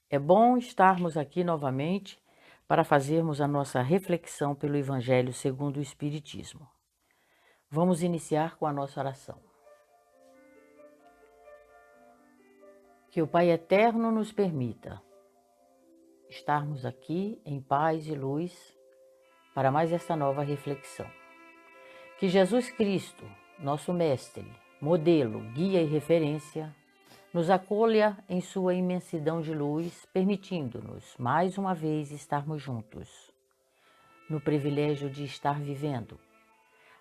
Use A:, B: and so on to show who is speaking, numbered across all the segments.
A: É bom estarmos aqui novamente para fazermos a nossa reflexão pelo Evangelho segundo o Espiritismo. Vamos iniciar com a nossa oração. Que o Pai Eterno nos permita estarmos aqui em paz e luz para mais esta nova reflexão. Que Jesus Cristo, nosso Mestre, modelo, guia e referência, nos acolha em sua imensidão de luz, permitindo-nos, mais uma vez, estarmos juntos, no privilégio de estar vivendo.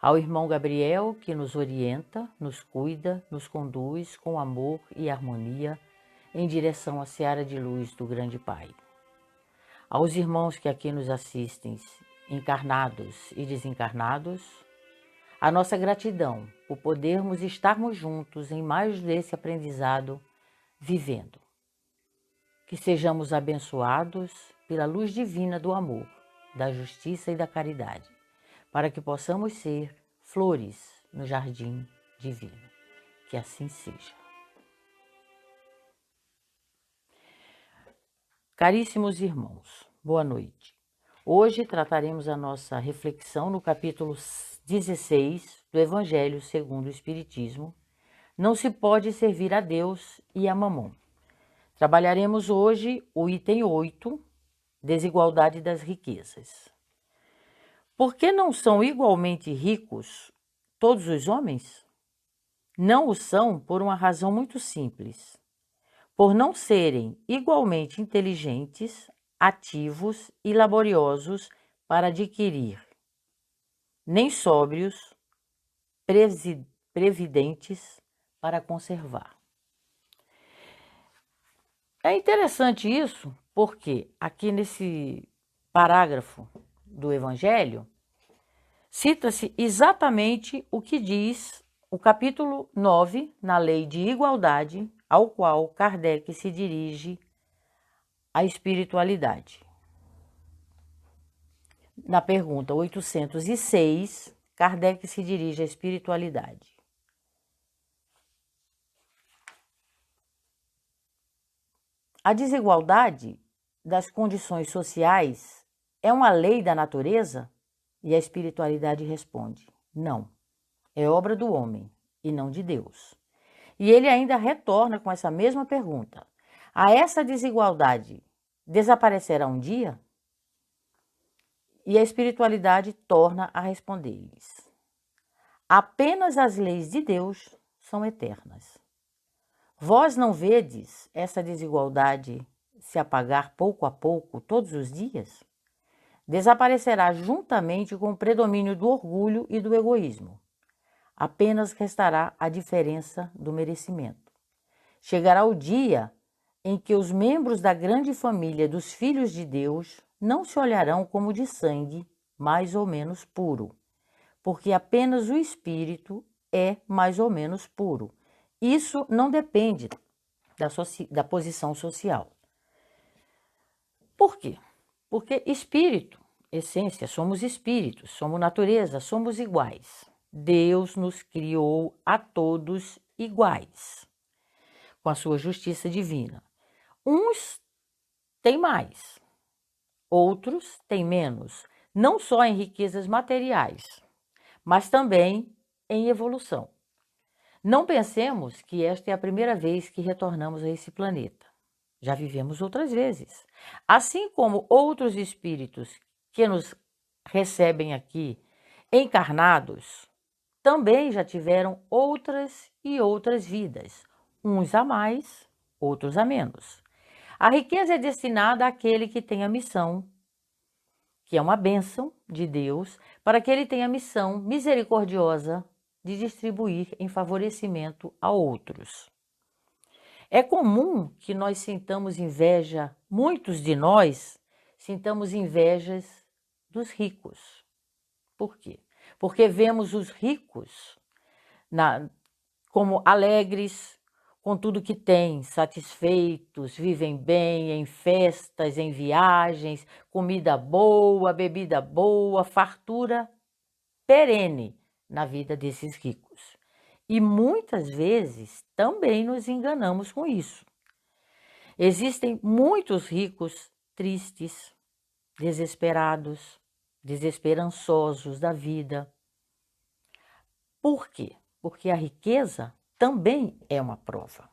A: Ao irmão Gabriel, que nos orienta, nos cuida, nos conduz com amor e harmonia em direção à seara de luz do grande Pai. Aos irmãos que aqui nos assistem, encarnados e desencarnados, a nossa gratidão por podermos estarmos juntos em mais desse aprendizado, vivendo. Que sejamos abençoados pela luz divina do amor, da justiça e da caridade, para que possamos ser flores no jardim divino. Que assim seja. Caríssimos irmãos, boa noite. Hoje trataremos a nossa reflexão no capítulo 16 do Evangelho segundo o Espiritismo. Não se pode servir a Deus e a Mamon. Trabalharemos hoje o item 8, desigualdade das riquezas. Por que não são igualmente ricos todos os homens? Não o são por uma razão muito simples. Por não serem igualmente inteligentes, ativos e laboriosos para adquirir, nem sóbrios, previdentes para conservar. É interessante isso, porque aqui nesse parágrafo do Evangelho, cita-se exatamente o que diz o capítulo 9, na Lei de Igualdade, ao qual Kardec se dirige à espiritualidade. Na pergunta 806, Kardec se dirige à espiritualidade. A desigualdade das condições sociais é uma lei da natureza? E a espiritualidade responde: não, é obra do homem e não de Deus. E ele ainda retorna com essa mesma pergunta: a essa desigualdade desaparecerá um dia? E a espiritualidade torna a responder-lhes: apenas as leis de Deus são eternas. Vós não vedes essa desigualdade se apagar pouco a pouco todos os dias? Desaparecerá juntamente com o predomínio do orgulho e do egoísmo. Apenas restará a diferença do merecimento. Chegará o dia em que os membros da grande família dos filhos de Deus não se olharão como de sangue mais ou menos puro, porque apenas o espírito é mais ou menos puro. Isso não depende da posição social. Por quê? Porque espírito, essência, somos espíritos, somos natureza, somos iguais. Deus nos criou a todos iguais, com a sua justiça divina. Uns têm mais, outros têm menos, não só em riquezas materiais, mas também em evolução. Não pensemos que esta é a primeira vez que retornamos a esse planeta. Já vivemos outras vezes. Assim como outros espíritos que nos recebem aqui encarnados, também já tiveram outras e outras vidas, uns a mais, outros a menos. A riqueza é destinada àquele que tem a missão, que é uma bênção de Deus, para que ele tenha a missão misericordiosa de distribuir em favorecimento a outros. É comum que nós sintamos inveja, muitos de nós sintamos invejas dos ricos. Por quê? Porque vemos os ricos como alegres, com tudo que têm, satisfeitos, vivem bem, em festas, em viagens, comida boa, bebida boa, fartura perene na vida desses ricos. E muitas vezes também nos enganamos com isso. Existem muitos ricos tristes, desesperados, desesperançosos da vida. Por quê? Porque a riqueza também é uma prova.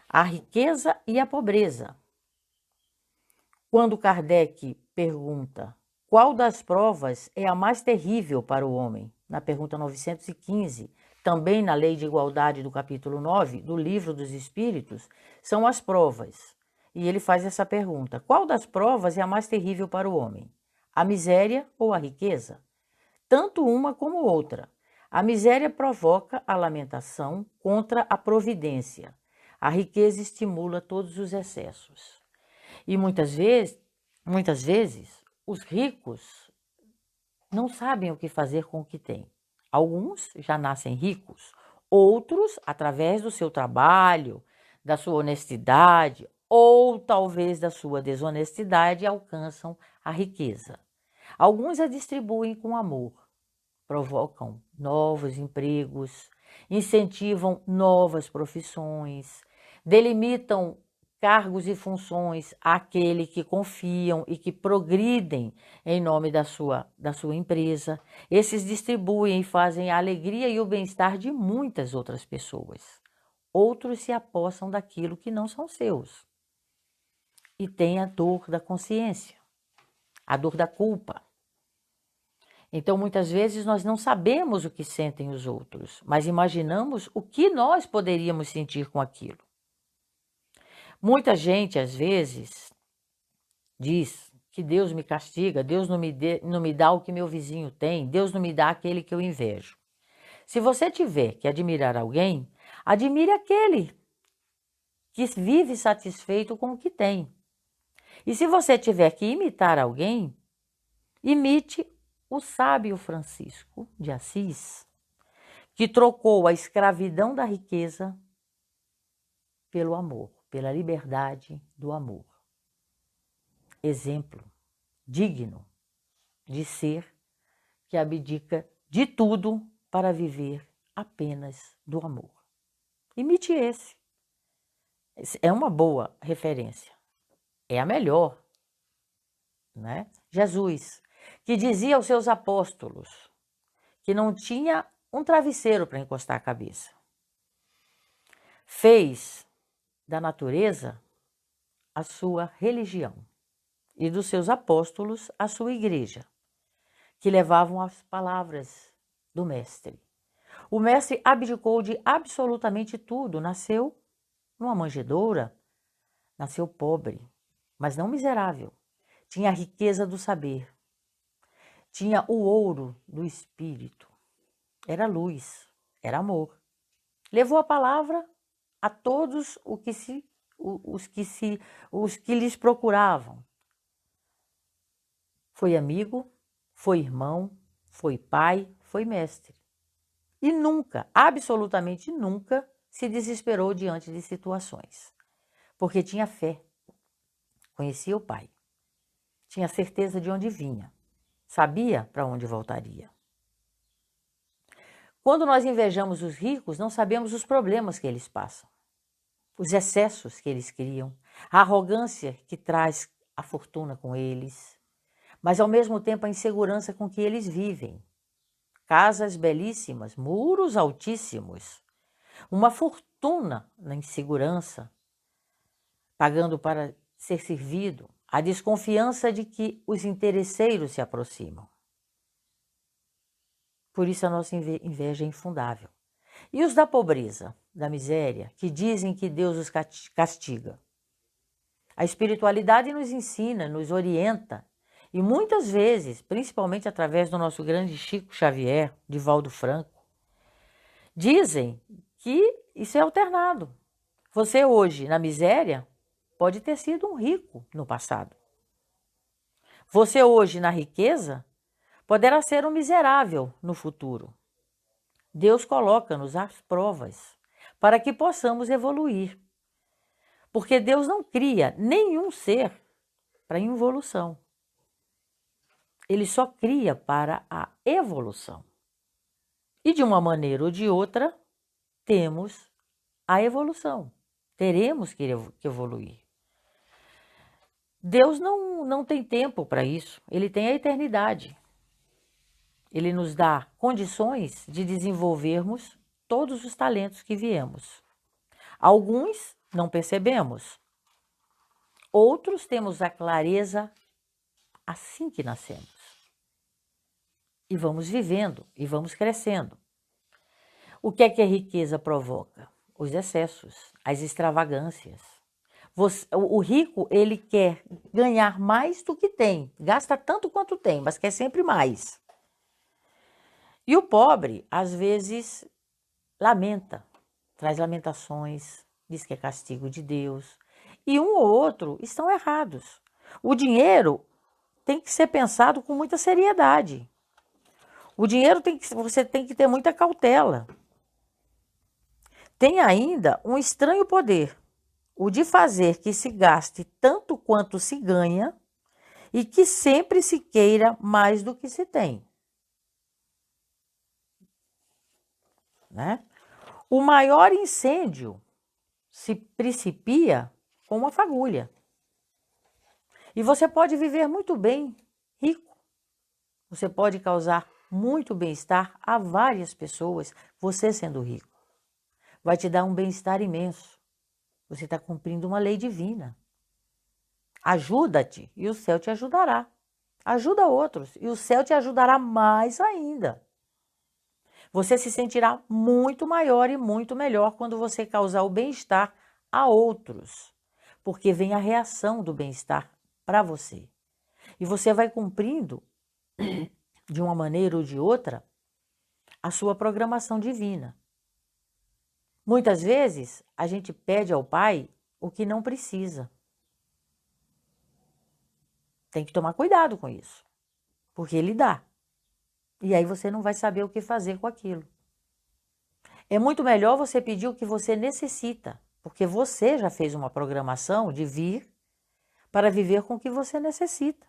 A: A riqueza e a pobreza. Quando Kardec pergunta qual das provas é a mais terrível para o homem, na pergunta 915, também na Lei de Igualdade do capítulo 9 do Livro dos Espíritos, são as provas. E ele faz essa pergunta: qual das provas é a mais terrível para o homem? A miséria ou a riqueza? Tanto uma como outra. A miséria provoca a lamentação contra a providência. A riqueza estimula todos os excessos. E muitas vezes, os ricos não sabem o que fazer com o que têm. Alguns já nascem ricos, outros, através do seu trabalho, da sua honestidade ou talvez da sua desonestidade, alcançam a riqueza. Alguns a distribuem com amor, provocam novos empregos, incentivam novas profissões, delimitam cargos e funções àquele que confiam e que progridem em nome da sua empresa. Esses distribuem e fazem a alegria e o bem-estar de muitas outras pessoas. Outros se apossam daquilo que não são seus e têm a dor da consciência, a dor da culpa. Então, muitas vezes, nós não sabemos o que sentem os outros, mas imaginamos o que nós poderíamos sentir com aquilo. Muita gente, às vezes, diz que Deus me castiga, Deus não me dá o que meu vizinho tem, Deus não me dá aquele que eu invejo. Se você tiver que admirar alguém, admire aquele que vive satisfeito com o que tem. E se você tiver que imitar alguém, imite o sábio Francisco de Assis, que trocou a escravidão da riqueza pelo amor, pela liberdade do amor. Exemplo digno de ser que abdica de tudo para viver apenas do amor. Imite esse. É uma boa referência. É a melhor, né? Jesus, que dizia aos seus apóstolos que não tinha um travesseiro para encostar a cabeça. Fez da natureza a sua religião e dos seus apóstolos a sua igreja, que levavam as palavras do mestre. O mestre abdicou de absolutamente tudo, nasceu numa manjedoura, nasceu pobre, mas não miserável. Tinha a riqueza do saber, tinha o ouro do espírito, era luz, era amor. Levou a palavra a todos os que lhes procuravam. Foi amigo, foi irmão, foi pai, foi mestre. E nunca, absolutamente nunca, se desesperou diante de situações, porque tinha fé, conhecia o Pai, tinha certeza de onde vinha, sabia para onde voltaria. Quando nós invejamos os ricos, não sabemos os problemas que eles passam, os excessos que eles criam, a arrogância que traz a fortuna com eles, mas ao mesmo tempo a insegurança com que eles vivem. Casas belíssimas, muros altíssimos, uma fortuna na insegurança, pagando para ser servido, a desconfiança de que os interesseiros se aproximam. Por isso a nossa inveja é infundável. E os da pobreza, da miséria, que dizem que Deus os castiga? A espiritualidade nos ensina, nos orienta, e muitas vezes, principalmente através do nosso grande Chico Xavier, Divaldo Franco, dizem que isso é alternado. Você hoje, na miséria, pode ter sido um rico no passado. Você hoje, na riqueza, poderá ser um miserável no futuro. Deus coloca-nos às provas para que possamos evoluir. Porque Deus não cria nenhum ser para involução. Ele só cria para a evolução. E de uma maneira ou de outra, temos a evolução. Teremos que evoluir. Deus não tem tempo para isso, ele tem a eternidade. Ele nos dá condições de desenvolvermos todos os talentos que viemos. Alguns não percebemos, outros temos a clareza assim que nascemos. E vamos vivendo e vamos crescendo. O que é que a riqueza provoca? Os excessos, as extravagâncias. O rico, ele quer ganhar mais do que tem, gasta tanto quanto tem, mas quer sempre mais. E o pobre, às vezes, lamenta, traz lamentações, diz que é castigo de Deus. E um ou outro estão errados. O dinheiro tem que ser pensado com muita seriedade. O dinheiro você tem que ter muita cautela. Tem ainda um estranho poder, o de fazer que se gaste tanto quanto se ganha e que sempre se queira mais do que se tem. Né? O maior incêndio se principia com uma fagulha. E você pode viver muito bem, rico. Você pode causar muito bem-estar a várias pessoas, você sendo rico. Vai te dar um bem-estar imenso. Você está cumprindo uma lei divina. Ajuda-te e o céu te ajudará. Ajuda outros e o céu te ajudará mais ainda. Você se sentirá muito maior e muito melhor quando você causar o bem-estar a outros, porque vem a reação do bem-estar para você. E você vai cumprindo, de uma maneira ou de outra, a sua programação divina. Muitas vezes, a gente pede ao Pai o que não precisa. Tem que tomar cuidado com isso, porque Ele dá. E aí você não vai saber o que fazer com aquilo. É muito melhor você pedir o que você necessita, porque você já fez uma programação de vir para viver com o que você necessita,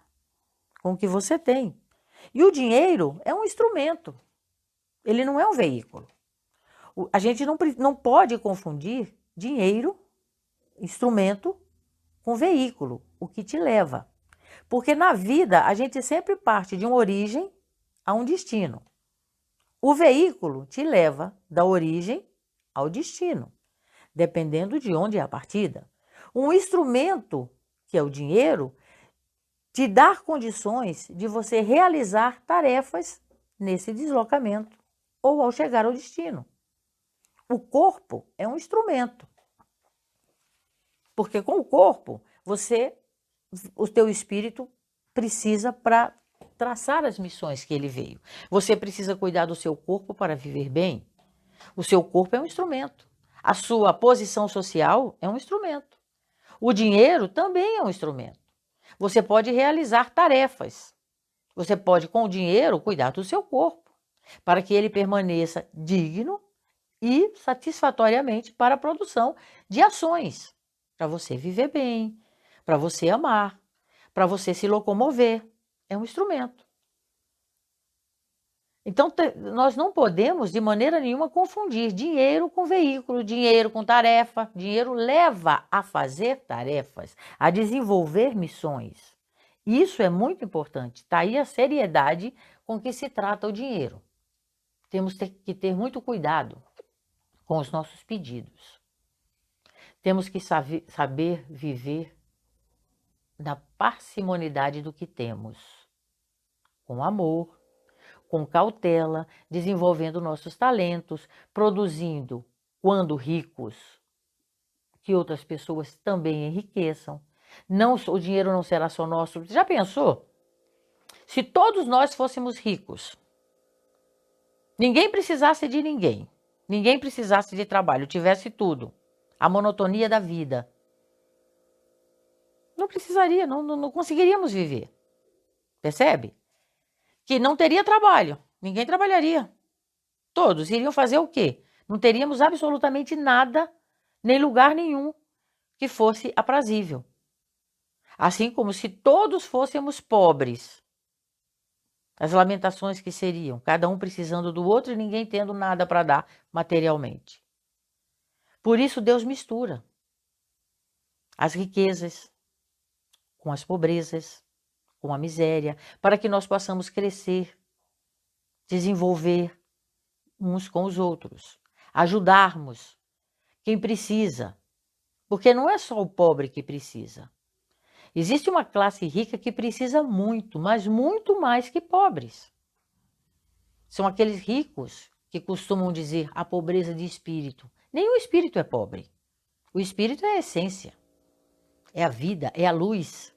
A: com o que você tem. E o dinheiro é um instrumento, ele não é um veículo. A gente não pode confundir dinheiro, instrumento, com veículo, o que te leva. Porque na vida a gente sempre parte de uma origem a um destino. O veículo te leva da origem ao destino, dependendo de onde é a partida. Um instrumento, que é o dinheiro, te dá condições de você realizar tarefas nesse deslocamento ou ao chegar ao destino. O corpo é um instrumento, porque com o corpo o teu espírito precisa para traçar as missões que ele veio. Você precisa cuidar do seu corpo para viver bem. O seu corpo é um instrumento. A sua posição social é um instrumento. O dinheiro também é um instrumento. Você pode realizar tarefas. Você pode, com o dinheiro, cuidar do seu corpo, para que ele permaneça digno e satisfatoriamente para a produção de ações, para você viver bem, para você amar, para você se locomover. É um instrumento. Então, nós não podemos, de maneira nenhuma, confundir dinheiro com veículo, dinheiro com tarefa. Dinheiro leva a fazer tarefas, a desenvolver missões. Isso é muito importante. Está aí a seriedade com que se trata o dinheiro. Temos que ter muito cuidado com os nossos pedidos. Temos que saber viver na parcimonidade do que temos, com amor, com cautela, desenvolvendo nossos talentos, produzindo, quando ricos, que outras pessoas também enriqueçam. Não, o dinheiro não será só nosso. Já pensou? Se todos nós fôssemos ricos, ninguém precisasse de ninguém, ninguém precisasse de trabalho, tivesse tudo, a monotonia da vida, não precisaria, não conseguiríamos viver. Percebe? Que não teria trabalho, ninguém trabalharia. Todos iriam fazer o quê? Não teríamos absolutamente nada, nem lugar nenhum que fosse aprazível. Assim como se todos fôssemos pobres. As lamentações que seriam, cada um precisando do outro e ninguém tendo nada para dar materialmente. Por isso Deus mistura as riquezas com as pobrezas, com a miséria, para que nós possamos crescer, desenvolver uns com os outros, ajudarmos quem precisa, porque não é só o pobre que precisa. Existe uma classe rica que precisa muito, mas muito mais que pobres. São aqueles ricos que costumam dizer a pobreza de espírito. Nenhum espírito é pobre. O espírito é a essência, é a vida, é a luz.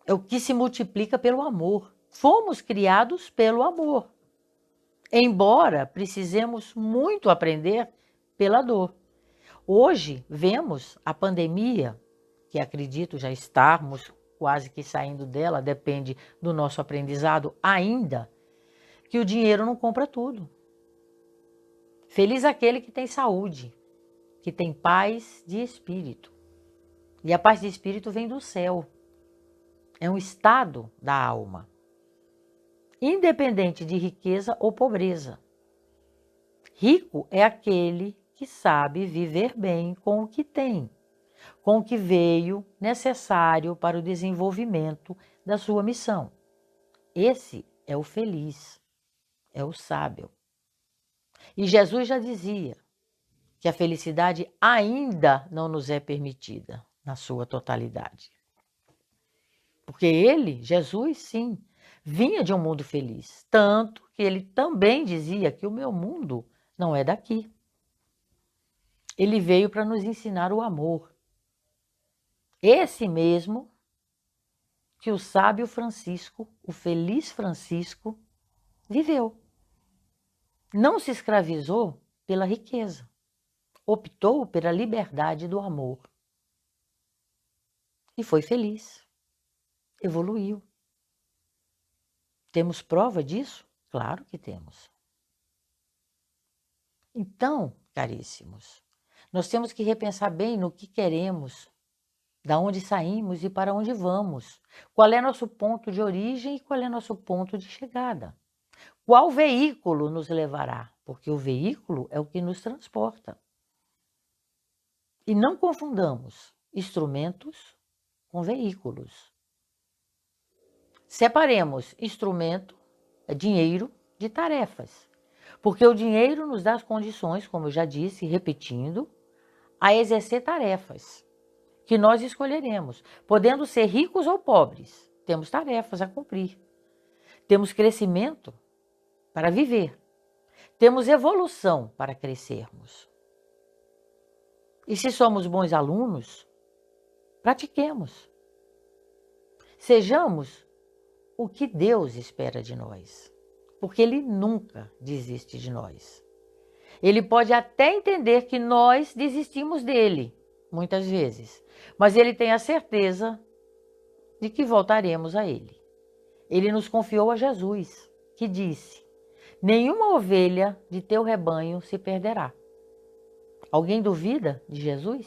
A: É o que se multiplica pelo amor. Fomos criados pelo amor. Embora precisemos muito aprender pela dor. Hoje vemos a pandemia, que acredito já estarmos quase que saindo dela, depende do nosso aprendizado ainda, que o dinheiro não compra tudo. Feliz aquele que tem saúde, que tem paz de espírito. E a paz de espírito vem do céu. É um estado da alma, independente de riqueza ou pobreza. Rico é aquele que sabe viver bem com o que tem, com o que veio necessário para o desenvolvimento da sua missão. Esse é o feliz, é o sábio. E Jesus já dizia que a felicidade ainda não nos é permitida na sua totalidade. Porque ele, Jesus, sim, vinha de um mundo feliz, tanto que ele também dizia que o meu mundo não é daqui. Ele veio para nos ensinar o amor. Esse mesmo que o sábio Francisco, o feliz Francisco, viveu. Não se escravizou pela riqueza, optou pela liberdade do amor. E foi feliz, evoluiu. Temos prova disso? Claro que temos. Então, caríssimos, nós temos que repensar bem no que queremos, da onde saímos e para onde vamos. Qual é nosso ponto de origem e qual é nosso ponto de chegada. Qual veículo nos levará? Porque o veículo é o que nos transporta. E não confundamos instrumentos com veículos. Separemos instrumento, dinheiro, de tarefas. Porque o dinheiro nos dá as condições, como eu já disse, repetindo, a exercer tarefas que nós escolheremos. Podendo ser ricos ou pobres, temos tarefas a cumprir. Temos crescimento para viver. Temos evolução para crescermos. E se somos bons alunos, pratiquemos. Sejamos o que Deus espera de nós, porque Ele nunca desiste de nós. Ele pode até entender que nós desistimos dele, muitas vezes, mas Ele tem a certeza de que voltaremos a Ele. Ele nos confiou a Jesus, que disse: nenhuma ovelha de teu rebanho se perderá. Alguém duvida de Jesus?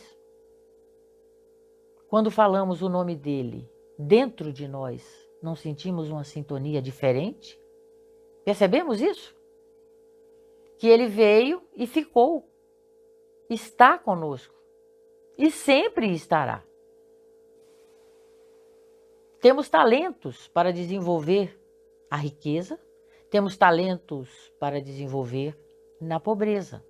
A: Quando falamos o nome dele, dentro de nós, não sentimos uma sintonia diferente? Percebemos isso? Que ele veio e ficou, está conosco e sempre estará. Temos talentos para desenvolver a riqueza, temos talentos para desenvolver na pobreza.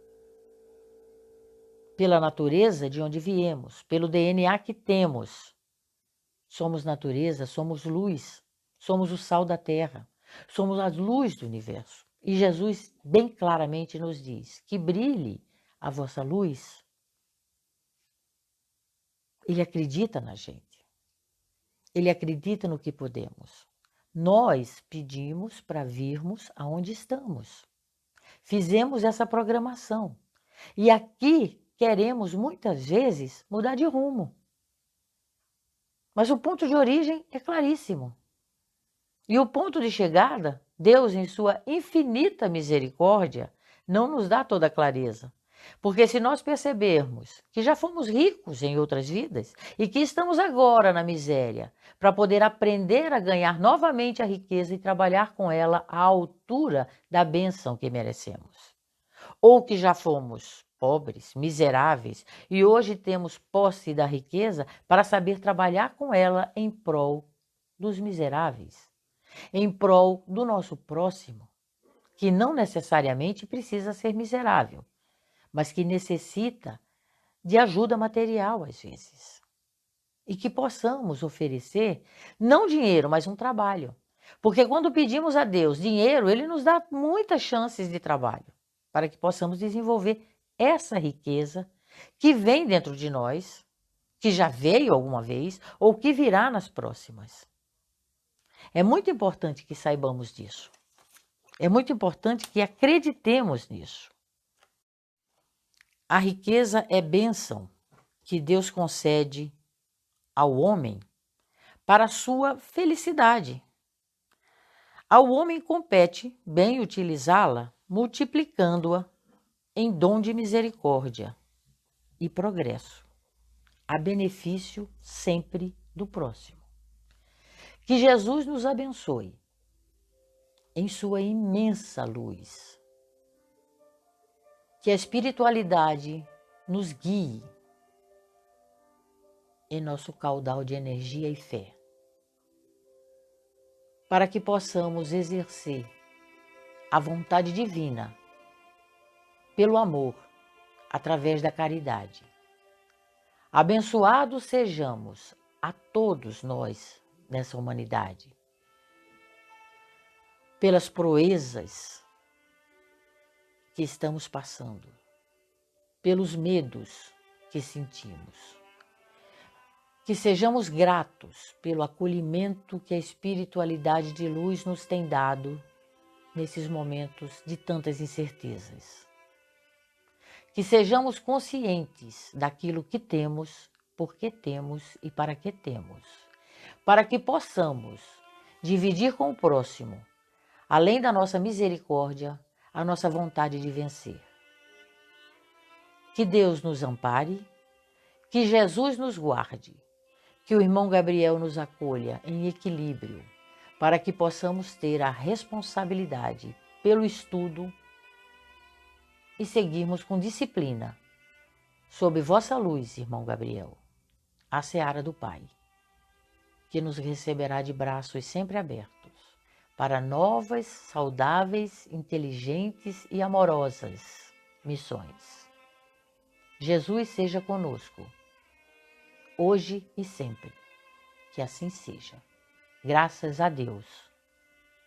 A: Pela natureza de onde viemos, pelo DNA que temos. Somos natureza, somos luz, somos o sal da terra, somos a luz do universo. E Jesus bem claramente nos diz que brilhe a vossa luz. Ele acredita na gente. Ele acredita no que podemos. Nós pedimos para virmos aonde estamos. Fizemos essa programação. E aqui queremos muitas vezes mudar de rumo. Mas o ponto de origem é claríssimo. E o ponto de chegada, Deus, em sua infinita misericórdia, não nos dá toda a clareza. Porque se nós percebermos que já fomos ricos em outras vidas e que estamos agora na miséria, para poder aprender a ganhar novamente a riqueza e trabalhar com ela à altura da bênção que merecemos. Ou que já fomos pobres, miseráveis, e hoje temos posse da riqueza para saber trabalhar com ela em prol dos miseráveis, em prol do nosso próximo, que não necessariamente precisa ser miserável, mas que necessita de ajuda material às vezes. E que possamos oferecer não dinheiro, mas um trabalho. Porque quando pedimos a Deus dinheiro, Ele nos dá muitas chances de trabalho para que possamos desenvolver essa riqueza que vem dentro de nós, que já veio alguma vez ou que virá nas próximas. É muito importante que saibamos disso. É muito importante que acreditemos nisso. A riqueza é bênção que Deus concede ao homem para a sua felicidade. Ao homem compete bem utilizá-la, multiplicando-a em dom de misericórdia e progresso, a benefício sempre do próximo. Que Jesus nos abençoe em sua imensa luz. Que a espiritualidade nos guie em nosso caudal de energia e fé, para que possamos exercer a vontade divina pelo amor, através da caridade. Abençoados sejamos a todos nós nessa humanidade, pelas proezas que estamos passando, pelos medos que sentimos. Que sejamos gratos pelo acolhimento que a espiritualidade de luz nos tem dado nesses momentos de tantas incertezas. Que sejamos conscientes daquilo que temos, por que temos e para que temos, para que possamos dividir com o próximo, além da nossa misericórdia, a nossa vontade de vencer. Que Deus nos ampare, que Jesus nos guarde, que o irmão Gabriel nos acolha em equilíbrio, para que possamos ter a responsabilidade pelo estudo e seguirmos com disciplina, sob vossa luz, irmão Gabriel, a seara do Pai, que nos receberá de braços sempre abertos, para novas, saudáveis, inteligentes e amorosas missões. Jesus seja conosco, hoje e sempre. Que assim seja. Graças a Deus.